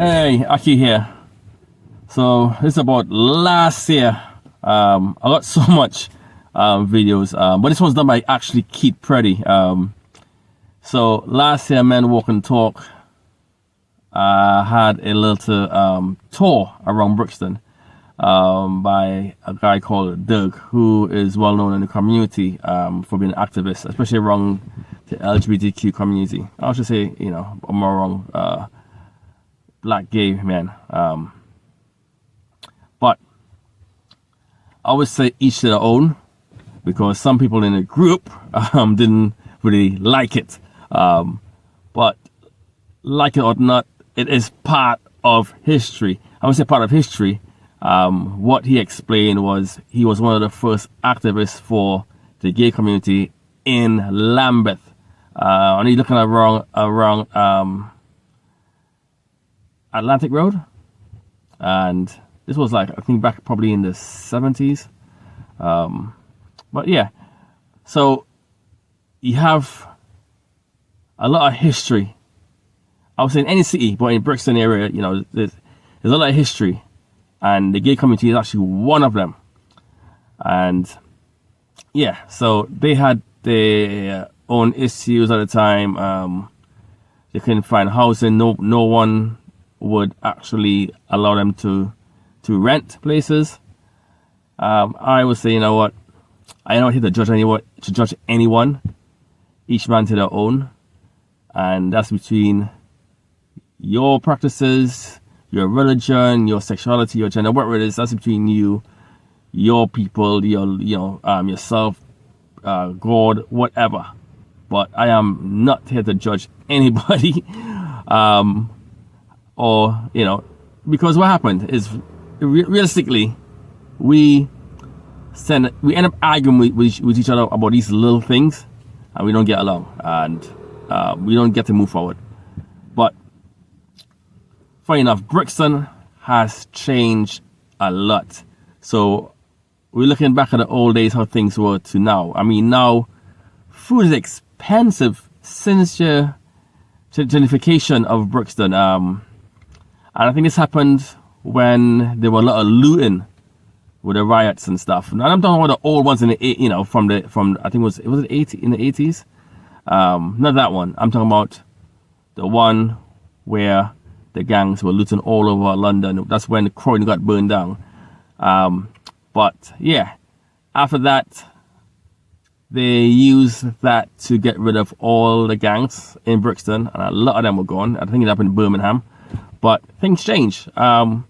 Hey, Aki here. So this is about last year. I got so much videos, but this one's done by actually Keith Preddy. So last year, Men Walk and Talk had a little tour around Brixton by a guy called Doug, who is well known in the community for being an activist, especially around the LGBTQ community. I should say, more around black gay men. But I would say each to their own, because some people in the group didn't really like it. But like it or not, it is part of history. I would say part of history. What he explained was he was one of the first activists for the gay community in Lambeth. And he's looking around Atlantic Road. And this was I think back probably in the 70s. But yeah, so you have a lot of history. I would say in any city, but in Brixton area, there's a lot of history. And the gay community is actually one of them. And yeah, so they had their own issues at the time. They couldn't find housing. No one would actually allow them to rent places. I would say, you know what? I don't here to judge anyone. Each man to their own. And that's between your practices, your religion, your sexuality, your gender, whatever it is. That's between you, your people, yourself, God, whatever. But I am not here to judge anybody. Because what happened is, realistically, we end up arguing with each other about these little things, and we don't get along, and we don't get to move forward. But funny enough, Brixton has changed a lot. So we're looking back at the old days, how things were to now. I mean, now food is expensive since the gentrification of Brixton. And I think this happened when there were a lot of looting with the riots and stuff. And I'm talking about the old ones in the from I think it was 80 in the 80s. Not that one. I'm talking about the one where the gangs were looting all over London. That's when Croydon got burned down. But yeah, after that, they used that to get rid of all the gangs in Brixton, and a lot of them were gone. I think it happened in Birmingham. But things changed. So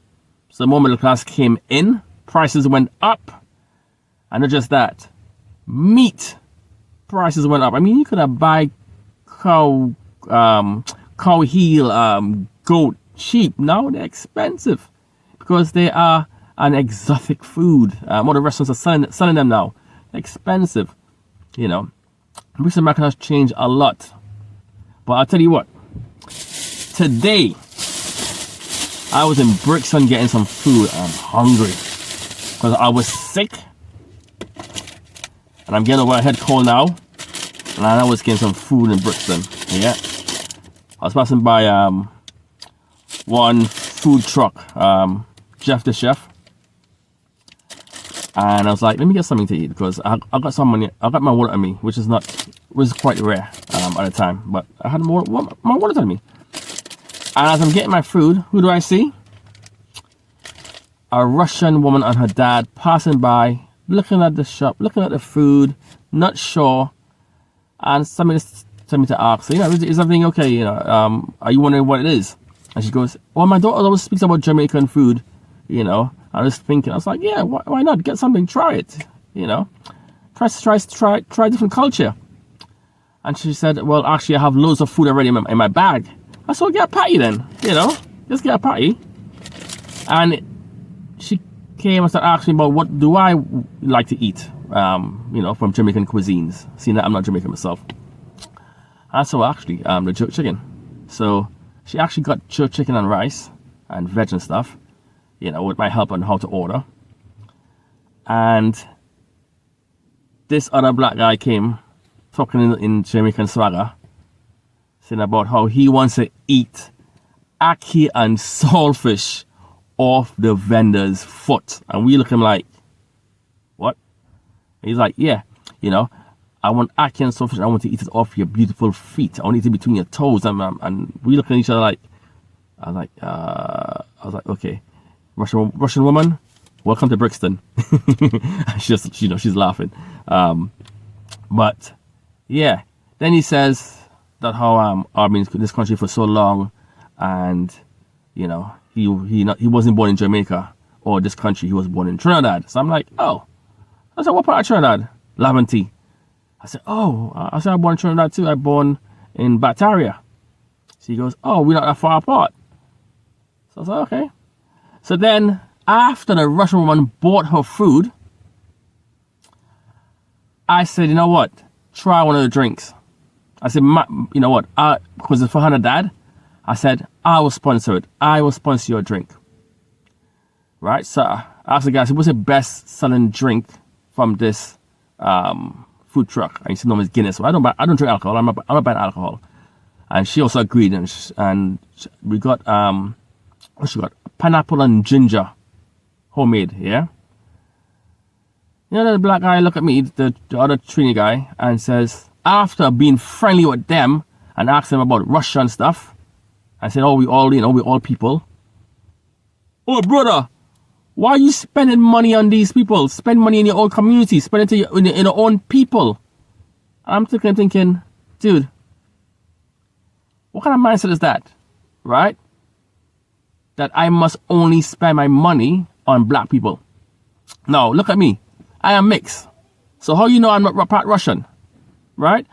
more middle class came in, prices went up, and not just that, meat prices went up. I mean, you could have buy cow heel, goat cheap. Now they're expensive because they are an exotic food. All the restaurants are selling them now. They're expensive. Brixton market has changed a lot. But I'll tell you what, today I was in Brixton getting some food. I'm hungry because I was sick, and I'm getting over a head cold now, and I was getting some food in Brixton. Yeah, I was passing by one food truck, Jeff the Chef, and I was like, let me get something to eat, because I got some money. I got my wallet on me, which was quite rare at the time, but I had my wallet on me. And as I'm getting my food, who do I see? A Russian woman and her dad passing by, looking at the shop, looking at the food, not sure. And somebody told me to ask, is everything okay? Are you wondering what it is? And she goes, well, my daughter always speaks about Jamaican food. I was thinking, I was like, yeah, why not? Get something, try it. Try different culture. And she said, well, actually, I have loads of food already in my bag. I said, well, get a patty then, just get a patty. And she came and started asking about what do I like to eat, from Jamaican cuisines, seeing that I'm not Jamaican myself. And so actually, the jerk chicken. So she actually got jerk chicken and rice and veg and stuff, with my help on how to order. And this other black guy came talking in Jamaican swagger, saying about how he wants to eat ackee and saltfish off the vendor's foot. And we look at him like, what? He's like, yeah, you know, I want ackee and saltfish. I want to eat it off your beautiful feet. I want to eat it between your toes. And we look at each other like, I was like, okay, Russian woman, welcome to Brixton. She's just, you know, she's laughing. But yeah, then he says that how I've been in this country for so long, and you know, he wasn't born in Jamaica or this country. He was born in Trinidad. So I'm like, oh. I said, what part of Trinidad? MWnT. I said, oh. I said, I'm born in Trinidad too. I born in Bataria. So he goes, oh, we're not that far apart. So I was like, okay. So then, after the Russian woman bought her food, I said, you know what? Try one of the drinks. I said, you know what? Because it's for her dad. I said, I will sponsor it. I will sponsor your drink. Right? So I asked the guy, I said, what's the best selling drink from this food truck? And he said, no, it's Guinness. Well, I don't drink alcohol. I'm not bad at alcohol. And she also agreed. And we got, what she got? Pineapple and ginger. Homemade, yeah? You know, the black guy look at me, the other Trini guy, and says, after being friendly with them and asked them about Russia and stuff, I said, oh, we all people. Oh, brother, why are you spending money on these people? Spend money in your own community. Spend it in your own people. I'm thinking, dude, what kind of mindset is that? Right? That I must only spend my money on black people. Now, look at me. I am mixed. So how you know I'm not part Russian? Right?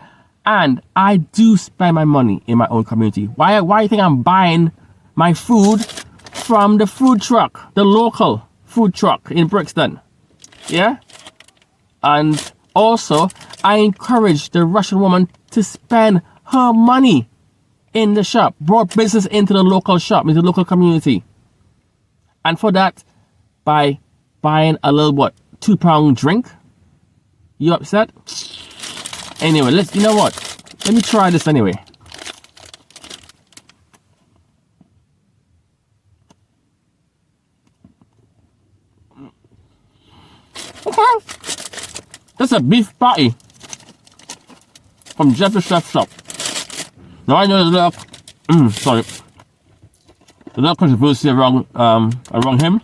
And I do spend my money in my own community. Why do you think I'm buying my food from the food truck, the local food truck in Brixton? Yeah? And also, I encourage the Russian woman to spend her money in the shop, brought business into the local shop, into the local community. And for that, by buying a little, £2 drink? You upset? Anyway, you know what? Let me try this anyway. Okay. That's a beef patty from Jeffrey's Chef Shop. Now I know there's a lot of controversy around him,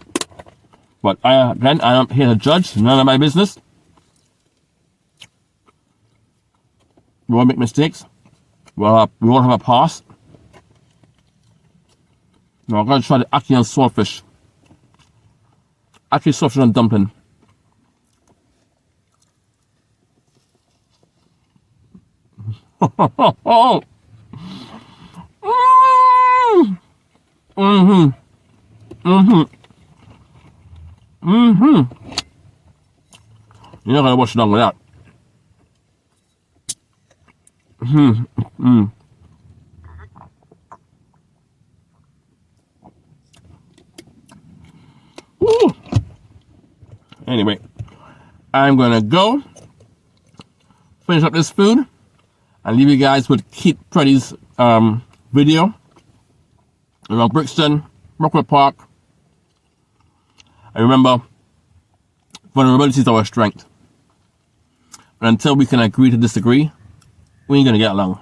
but I'm not here to judge. None of my business. We all make mistakes. We all have a past. Now I'm gonna try the ackee and saltfish. Ackee, saltfish and dumpling. You're not gonna wash it down with that. Woo. Anyway, I'm gonna go finish up this food and leave you guys with Keith Preddy's video around Brixton, Rockwood Park. I remember, vulnerability is our strength. And until we can agree to disagree, we ain't gonna get along.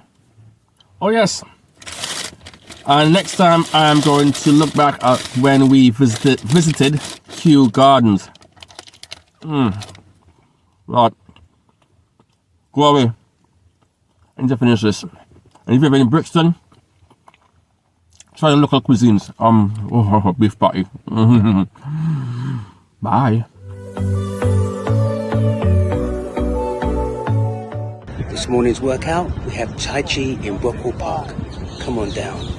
Oh yes. And next time I'm going to look back at when we visited Kew Gardens. Right. Go away. I need to finish this. And if you're in Brixton, try the local cuisines. Beef patty. Bye. This morning's workout, we have Tai Chi in Rockwood Park. Come on down.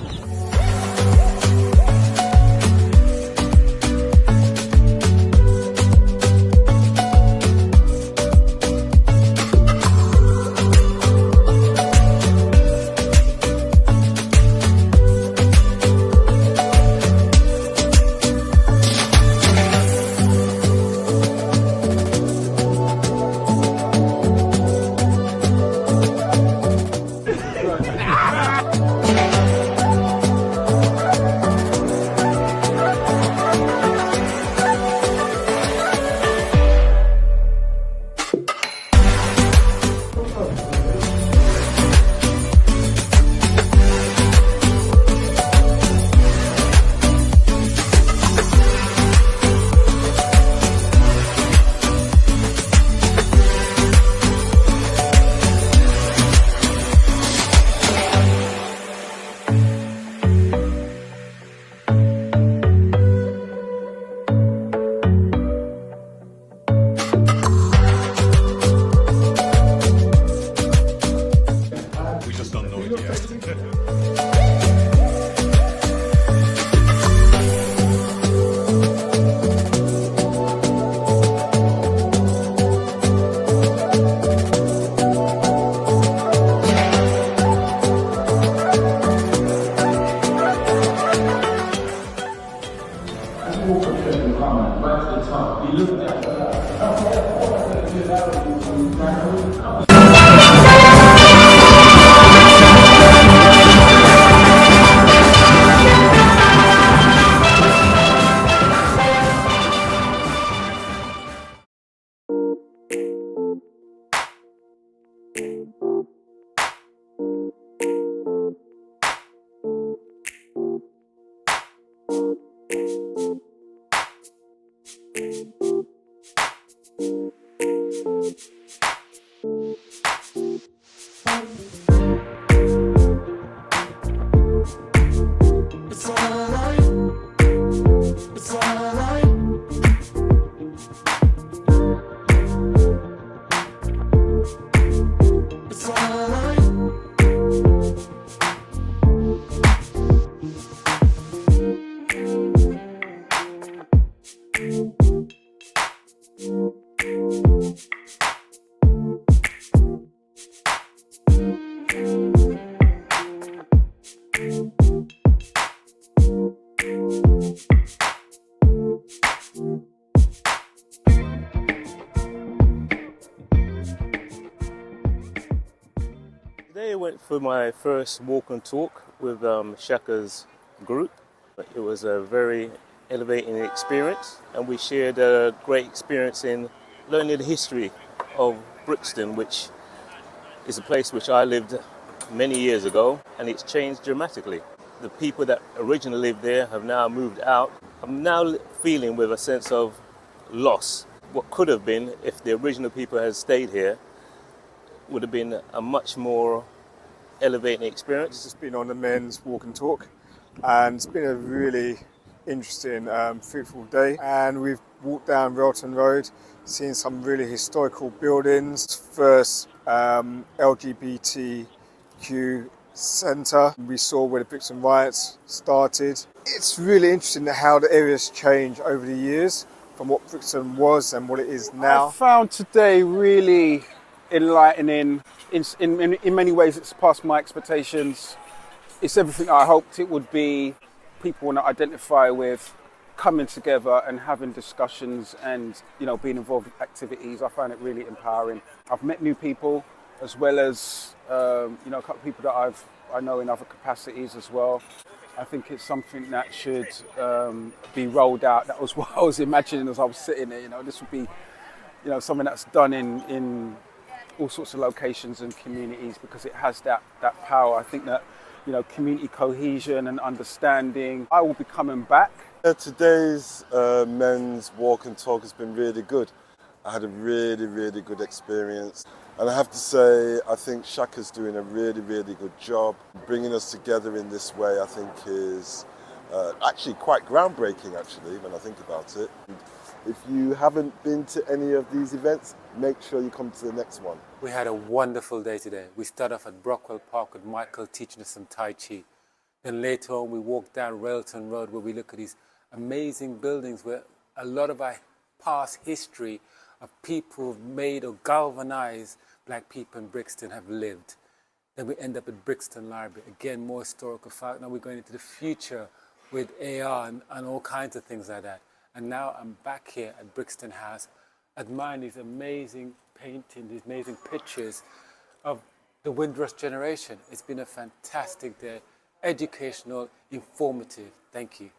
just don't know it yet. Today I went for my first walk and talk with Shaka's group. It was a very elevating experience, and we shared a great experience in learning the history of Brixton, which is a place which I lived many years ago, and it's changed dramatically. The people that originally lived there have now moved out. I'm now feeling with a sense of loss. What could have been, if the original people had stayed here, would have been a much more elevating experience. Just been on the men's walk and talk, and it's been a really interesting, fruitful day. And we've walked down Relton Road, seen some really historical buildings. First LGBTQ centre. We saw where the Brixton riots started. It's really interesting how the area's changed over the years from what Brixton was and what it is now. I found today really enlightening. In many ways, it's past my expectations. It's everything I hoped it would be. People want to identify with, coming together and having discussions and, you know, being involved in activities. I find it really empowering. I've met new people, as well as you know, a couple of people that I know in other capacities as well. I think it's something that should be rolled out. That was what I was imagining as I was sitting there. You know, this would be, you know, something that's done in all sorts of locations and communities, because it has that power. I think that, you know, community cohesion and understanding. I will be coming back. Today's men's walk and talk has been really good. I had a really good experience, and I have to say I think Shaka's doing a really good job. Bringing us together in this way, I think, is actually quite groundbreaking, actually, when I think about it. If you haven't been to any of these events, make sure you come to the next one. We had a wonderful day today. We started off at Brockwell Park with Michael teaching us some Tai Chi. Then later on we walked down Relton Road, where we look at these amazing buildings where a lot of our past history of people who've made or galvanized black people in Brixton have lived. Then we end up at Brixton Library. Again, more historical fact. Now we're going into the future with AR and all kinds of things like that. And now I'm back here at Brixton House, admiring these amazing paintings, these amazing pictures of the Windrush generation. It's been a fantastic day, educational, informative. Thank you.